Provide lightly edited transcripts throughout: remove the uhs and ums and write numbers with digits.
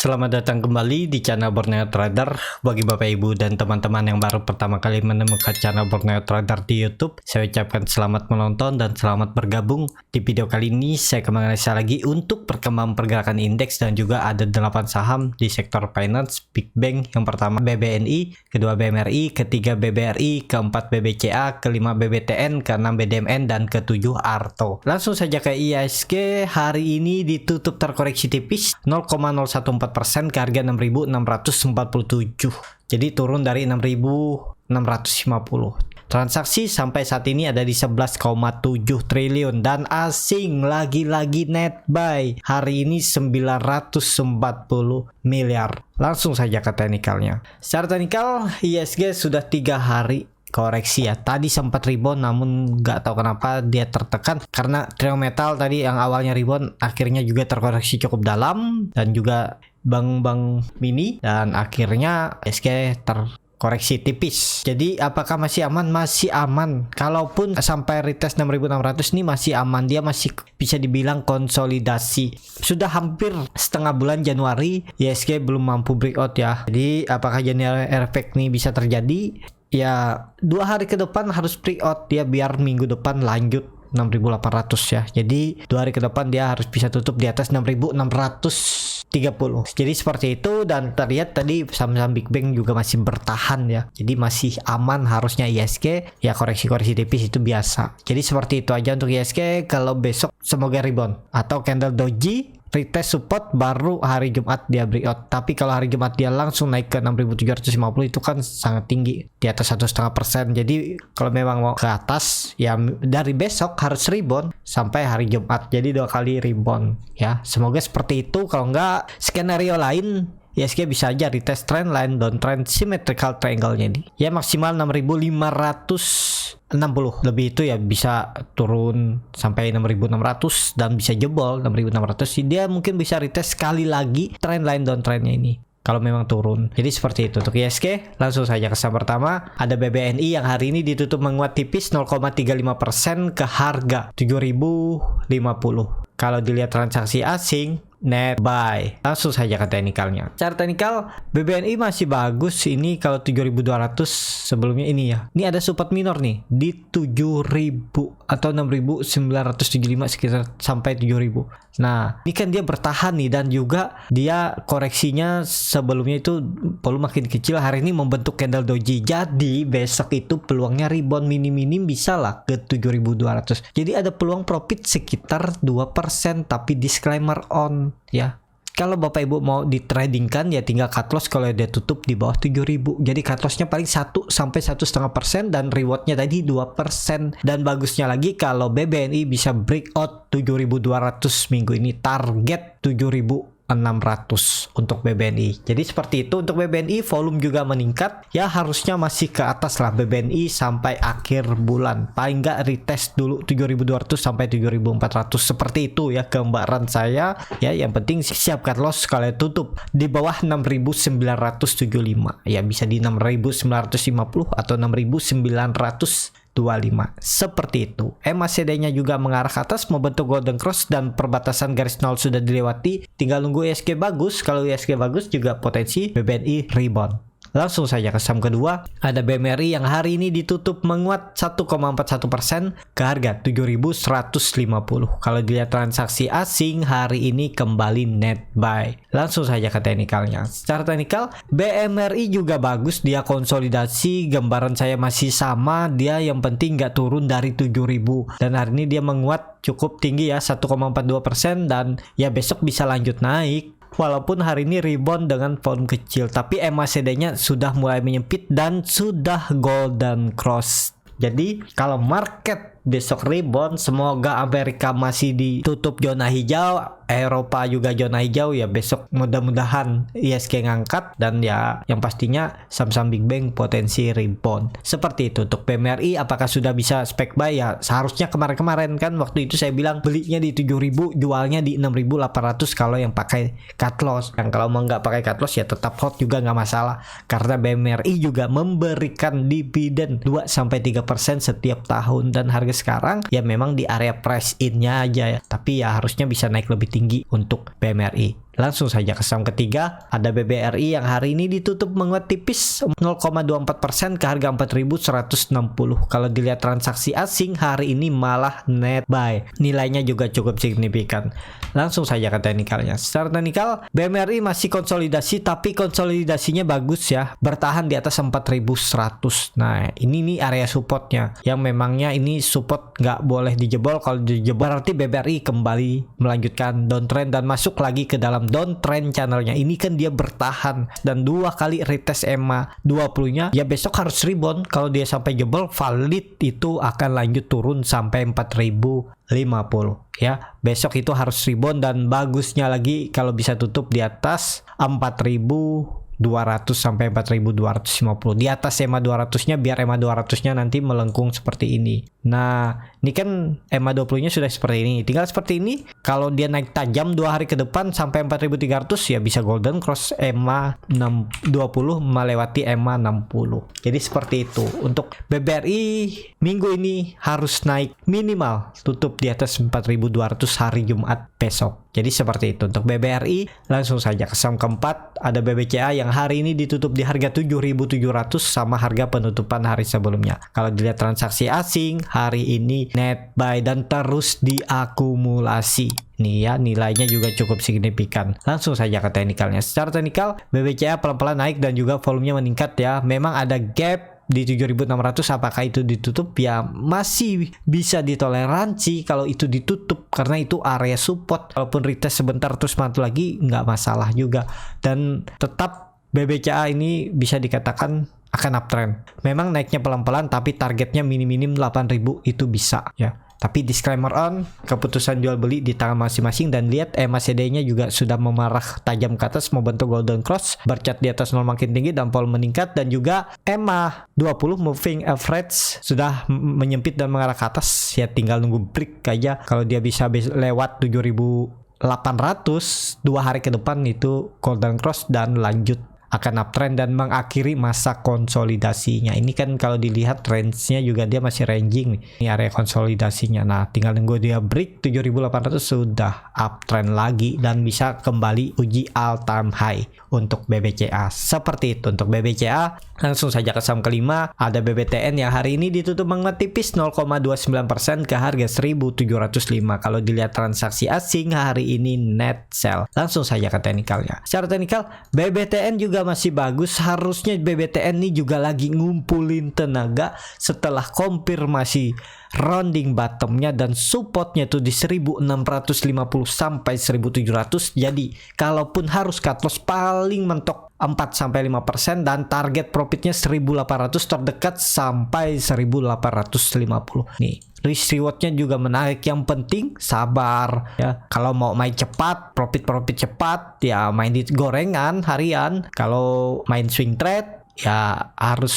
Selamat datang kembali di channel Borneo Trader. Bagi Bapak Ibu dan teman-teman yang baru pertama kali menemukan channel Borneo Trader di YouTube, saya ucapkan selamat menonton dan selamat bergabung. Di video kali ini saya akan menganalisa lagi untuk perkembangan pergerakan indeks dan juga ada 8 saham di sektor finance big bank. Yang pertama BBNI, kedua BMRI, ketiga BBRI, keempat BBCA, kelima BBTN, keenam BDMN, dan ketujuh Arto. Langsung saja ke IHSG. Hari ini ditutup terkoreksi tipis 0,014% ke harga 6.647. Jadi turun dari 6.650. Transaksi sampai saat ini ada di 11,7 triliun dan asing lagi-lagi net buy. Hari ini 940 miliar. Langsung saja ke teknikalnya. Secara teknikal IHSG sudah 3 hari koreksi ya. Tadi sempat rebound namun nggak tahu kenapa dia tertekan karena trio metal tadi yang awalnya rebound akhirnya juga terkoreksi cukup dalam, dan juga bank-bank mini, dan akhirnya IHSG terkoreksi tipis. Jadi apakah masih aman? Masih aman. Kalaupun sampai retest 6.600 ini masih aman. Dia masih bisa dibilang konsolidasi. Sudah hampir setengah bulan Januari IHSG belum mampu breakout ya. Jadi apakah January effect ini bisa terjadi? Ya 2 hari ke depan harus breakout dia biar minggu depan lanjut 6.800 ya. Jadi 2 hari ke depan dia harus bisa tutup di atas 6.630. Jadi seperti itu, dan terlihat tadi saham-saham big bank juga masih bertahan ya. Jadi masih aman harusnya IHSG. Ya koreksi-koreksi tipis itu biasa. Jadi seperti itu aja untuk IHSG. Kalau besok semoga rebound atau candle doji retest support baru hari Jumat dia breakout. Tapi kalau hari Jumat dia langsung naik ke 6.750 itu kan sangat tinggi, di atas 1,5%. Jadi kalau memang mau ke atas ya dari besok harus rebound sampai hari Jumat. Jadi 2 kali rebound ya. Semoga seperti itu. Kalau enggak, skenario lain IHSG bisa aja retest trendline downtrend symmetrical triangle-nya ini. Ya maksimal 6.560. Lebih itu ya bisa turun sampai 6.600 dan bisa jebol 6.600. Dia mungkin bisa retest sekali lagi trendline downtrend-nya ini kalau memang turun. Jadi seperti itu untuk IHSG. Langsung saja ke saham pertama. Ada BBNI yang hari ini ditutup menguat tipis 0,35% ke harga 7.050. Kalau dilihat transaksi asing net buy. Langsung saja ke teknikalnya. Secara teknikal BBNI masih bagus. Ini kalau 7.200 sebelumnya ini ya. Ini ada support minor nih di 7.000 atau 6.975 sekitar sampai 7.000. Nah, ini kan dia bertahan nih, dan juga dia koreksinya sebelumnya itu volume makin kecil, hari ini membentuk candle doji. Jadi besok itu peluangnya rebound minim-minim bisa lah ke 7.200. Jadi ada peluang profit sekitar 2%, tapi disclaimer on ya. Kalau Bapak Ibu mau ditradingkan ya tinggal cut loss kalau dia tutup di bawah 7.000. Jadi cut lossnya paling 1 sampai 1,5% dan rewardnya tadi 2%. Dan bagusnya lagi kalau BBNI bisa breakout 7.200 minggu ini, target 7.600 untuk BBNI. Jadi seperti itu untuk BBNI. Volume juga meningkat ya, harusnya masih ke atas lah BBNI sampai akhir bulan. Paling nggak retest dulu 7.200 sampai 7.400. Seperti itu ya gambaran saya ya. Yang penting siap cut loss kalau tutup di bawah 6.975 ya, bisa di 6.950 atau 6.925 seperti itu. MACD-nya juga mengarah ke atas membentuk golden cross dan perbatasan garis nol sudah dilewati. Tinggal nunggu IHSG bagus. Kalau IHSG bagus juga potensi BBNI rebound. Langsung saja ke saham kedua. Ada BMRI yang hari ini ditutup menguat 1,41% ke harga 7.150. Kalau dilihat transaksi asing hari ini kembali net buy. Langsung saja ke teknikalnya. Secara teknikal BMRI juga bagus, dia konsolidasi. Gambaran saya masih sama, dia yang penting nggak turun dari 7.000. Dan hari ini dia menguat cukup tinggi ya, 1,42%, dan ya besok bisa lanjut naik. Walaupun hari ini rebound dengan volume kecil, tapi MACD-nya sudah mulai menyempit dan sudah golden cross. Jadi kalau market besok rebound, semoga Amerika masih ditutup zona hijau, Eropa juga zona hijau ya. Besok mudah-mudahan IHSG ngangkat, dan ya yang pastinya saham-saham big bank potensi rebound. Seperti itu untuk BMRI. Apakah sudah bisa spek buy ya? Seharusnya kemarin-kemarin kan waktu itu saya bilang belinya di 7.000, jualnya di 6.800 kalau yang pakai cut loss. Yang kalau mau nggak pakai cut loss ya tetap hold juga nggak masalah, karena BMRI juga memberikan dividen 2-3% setiap tahun, dan harga sekarang ya memang di area price in-nya aja ya. Tapi ya harusnya bisa naik lebih tinggi untuk BMRI. Langsung saja ke saham ketiga, ada BBRI yang hari ini ditutup menguat tipis 0,24% ke harga 4.160. Kalau dilihat transaksi asing hari ini malah net buy. Nilainya juga cukup signifikan. Langsung saja ke teknikalnya. Secara teknikal, BMRI masih konsolidasi, tapi konsolidasinya bagus ya. Bertahan di atas 4.100. Nah, ini nih area supportnya. Yang memangnya ini support nggak boleh dijebol. Kalau dijebol berarti BBRI kembali melanjutkan downtrend dan masuk lagi ke dalam downtrend channelnya. Ini kan dia bertahan dan 2 kali retest EMA 20-nya, ya besok harus rebound. Kalau dia sampai jebol valid, itu akan lanjut turun sampai 4.050 ya. Besok itu harus rebound dan bagusnya lagi kalau bisa tutup di atas 4.200 sampai 4.250. Di atas EMA 200-nya, biar EMA 200-nya nanti melengkung seperti ini. Nah, ini kan EMA 20-nya sudah seperti ini. Tinggal seperti ini, kalau dia naik tajam 2 hari ke depan sampai 4.300, ya bisa golden cross EMA 20 melewati EMA 60. Jadi seperti itu. Untuk BBRI minggu ini harus naik minimal tutup di atas 4.200 hari Jumat besok. Jadi seperti itu untuk BBRI. Langsung saja ke saham keempat, ada BBCA yang hari ini ditutup di harga 7.700 sama harga penutupan hari sebelumnya. Kalau dilihat transaksi asing hari ini net buy dan terus diakumulasi. Nih ya, nilainya juga cukup signifikan. Langsung saja ke teknikalnya. Secara teknikal, BBCA pelan-pelan naik dan juga volumenya meningkat ya. Memang ada gap di 7.600, apakah itu ditutup? Ya masih bisa ditoleransi kalau itu ditutup, karena itu area support. Walaupun retest sebentar terus mantul lagi, nggak masalah juga. Dan tetap BBCA ini bisa dikatakan akan uptrend. Memang naiknya pelan-pelan, tapi targetnya minim-minim 8.000 itu bisa ya. Tapi disclaimer on, keputusan jual beli di tangan masing-masing. Dan lihat MACD-nya juga sudah memarah tajam ke atas, membentuk golden cross, bercat di atas 0 makin tinggi dan vol meningkat. Dan juga EMA 20 moving average sudah menyempit dan mengarah ke atas. Ya tinggal nunggu break aja. Kalau dia bisa lewat 7.800 2 hari ke depan, itu golden cross dan lanjut akan uptrend dan mengakhiri masa konsolidasinya. Ini kan kalau dilihat range-nya juga dia masih ranging nih. Ini area konsolidasinya. Nah, tinggal nunggu dia break 7.800 sudah uptrend lagi dan bisa kembali uji all time high untuk BBCA. Seperti itu untuk BBCA. Langsung saja ke saham kelima, ada BBTN yang hari ini ditutup menguat tipis 0,29% ke harga 1.705. Kalau dilihat transaksi asing hari ini net sell. Langsung saja ke teknikalnya. Secara teknikal, BBTN juga masih bagus. Harusnya BBTN ini juga lagi ngumpulin tenaga setelah konfirmasi rounding bottomnya dan supportnya tuh di 1650 sampai 1700. Jadi kalaupun harus cut loss paling mentok 4-5% dan target profitnya 1800, terdekat sampai 1850. Nih, risk rewardnya juga menarik. Yang penting sabar ya. Kalau mau main cepat, profit cepat, ya main di gorengan harian. Kalau main swing trade, ya harus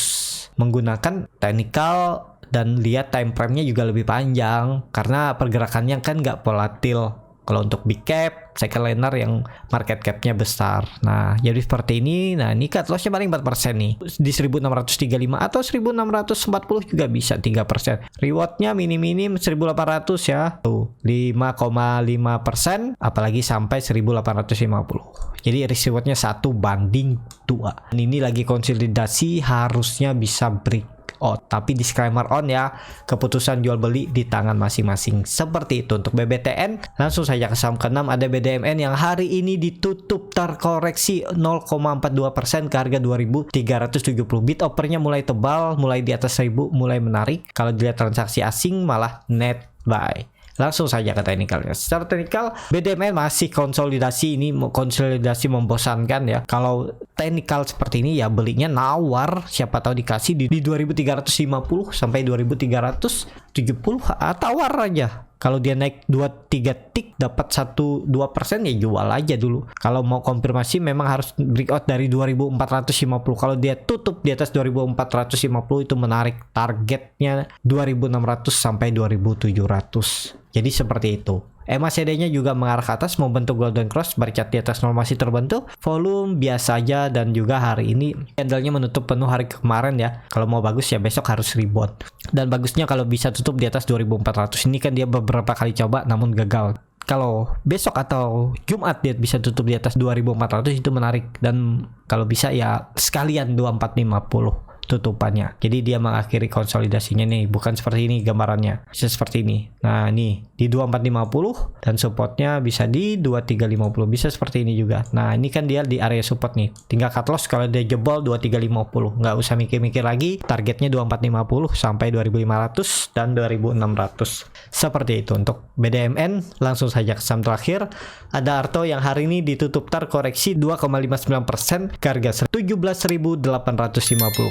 menggunakan technical dan lihat time frame-nya juga lebih panjang, karena pergerakannya kan nggak volatil. Kalau untuk big cap, second liner yang market cap-nya besar. Nah, jadi seperti ini. Nah, ini cut loss-nya paling 4% nih. Di 1635 atau 1640 juga bisa 3%. Reward-nya minim-minim 1800 ya. Tuh, 5,5%, apalagi sampai 1850. Jadi risk reward-nya 1:2. Ini lagi konsolidasi, harusnya bisa break. Tapi disclaimer on ya, keputusan jual beli di tangan masing-masing. Seperti itu untuk BBTN. Langsung saja ke saham ke-6, ada BDMN yang hari ini ditutup terkoreksi 0,42% ke harga 2.370. Bid offernya mulai tebal, mulai di atas 1.000, mulai menarik. Kalau dilihat transaksi asing malah net buy. Langsung saja ke teknikalnya. Secara teknikal, BDMN masih konsolidasi. Ini konsolidasi membosankan ya. Kalau teknikal seperti ini ya belinya nawar, siapa tahu dikasih di 2350 sampai 2370, tawar aja. Kalau dia naik 2-3 tick dapat 1-2% ya jual aja dulu. Kalau mau konfirmasi memang harus breakout dari 2450. Kalau dia tutup di atas 2450 itu menarik. Targetnya 2600 sampai 2700. Jadi seperti itu. MACD-nya juga mengarah ke atas, membentuk golden cross, bercat di atas 0 masih terbentuk. Volume biasa aja dan juga hari ini candlenya menutup penuh hari kemarin ya. Kalau mau bagus ya besok harus rebound. Dan bagusnya kalau bisa tutup di atas 2400. Ini kan dia beberapa kali coba namun gagal. kalau besok atau Jumat dia bisa tutup di atas 2400 itu menarik, dan kalau bisa ya sekalian 2450 tutupannya. Jadi dia mengakhiri konsolidasinya nih, bukan seperti ini gambarannya. Bisa seperti ini. Nah, ini di 2450 dan supportnya bisa di 2350. Bisa seperti ini juga. Nah, ini kan dia di area support nih. Tinggal cut loss kalau dia jebol 2350. Nggak usah mikir-mikir lagi. Targetnya 2450 sampai 2500 dan 2600. Seperti itu untuk BDMN. Langsung saja ke saham terakhir. Ada Arto yang hari ini ditutup terkoreksi 2,59% ke harga 17.850.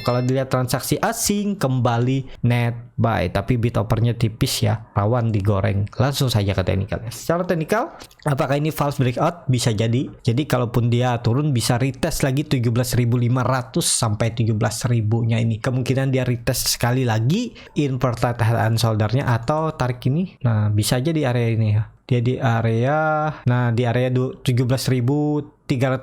Kalau dilihat transaksi asing kembali net buy, tapi bid offernya tipis ya, rawan digoreng. Langsung saja ke teknikalnya. Secara teknikal, apakah ini false breakout? Bisa jadi. Jadi kalaupun dia turun bisa retest lagi 17.500 sampai 17.000-nya ini. Kemungkinan dia retest sekali lagi inverted head and shoulder-nya atau tarik ini. Nah, bisa aja di area ini ya. Dia di area 17.300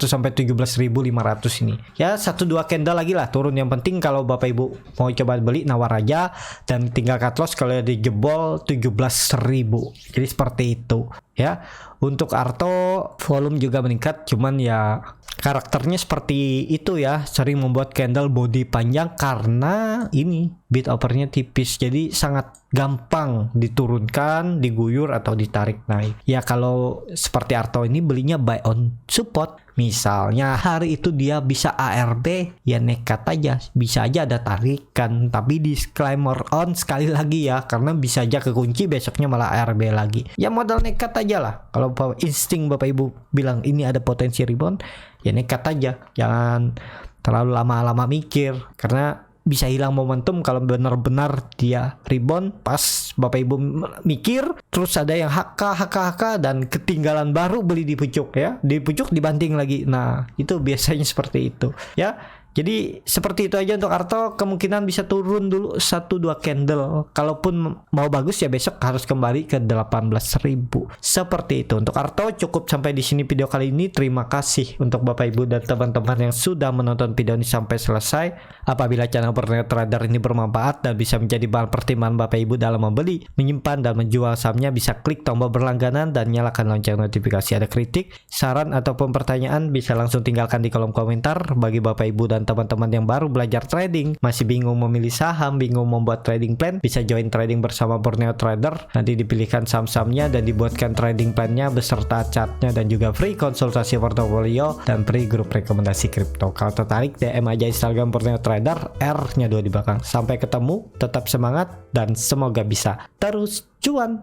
sampai 17.500 ini. Ya 1-2 candle lagi lah turun. Yang penting kalau Bapak Ibu mau coba beli, nawar aja dan tinggal cut loss kalau di jebol 17.000. Jadi seperti itu ya. Untuk Arto volume juga meningkat, cuman ya karakternya seperti itu ya, sering membuat candle body panjang karena ini bid offernya tipis, jadi sangat gampang diturunkan, diguyur atau ditarik naik. Ya kalau seperti Arto ini belinya buy on support. Misalnya hari itu dia bisa ARB, ya nekat aja, bisa aja ada tarikan, tapi disclaimer on sekali lagi ya, karena bisa aja kekunci besoknya malah ARB lagi. Ya modal nekat aja lah. Kalau insting Bapak Ibu bilang ini ada potensi rebound, ya nekat aja, jangan terlalu lama-lama mikir, karena bisa hilang momentum kalau benar-benar dia rebound pas Bapak Ibu mikir, terus ada yang HK dan ketinggalan baru beli di pucuk ya, di pucuk dibanting lagi. Nah itu biasanya seperti itu ya. Jadi seperti itu aja untuk Arto. Kemungkinan bisa turun dulu 1-2 candle. Kalaupun mau bagus ya besok harus kembali ke 18.000. Seperti itu untuk Arto. Cukup sampai di sini video kali ini. Terima kasih untuk Bapak Ibu dan teman-teman yang sudah menonton video ini sampai selesai. Apabila channel Burneo Trader ini bermanfaat dan bisa menjadi bahan pertimbangan Bapak Ibu dalam membeli, menyimpan dan menjual sahamnya, bisa klik tombol berlangganan dan nyalakan lonceng notifikasi. Ada kritik, saran ataupun pertanyaan bisa langsung tinggalkan di kolom komentar. Bagi Bapak Ibu dan teman-teman yang baru belajar trading, masih bingung memilih saham, bingung membuat trading plan, bisa join trading bersama Burneo Trader. Nanti dipilihkan saham-sahamnya dan dibuatkan trading plannya beserta chartnya, dan juga free konsultasi portofolio dan free grup rekomendasi kripto. Kalau tertarik DM aja Instagram Burneo Trader, R-nya 2 di belakang. Sampai ketemu, tetap semangat dan semoga bisa terus cuan.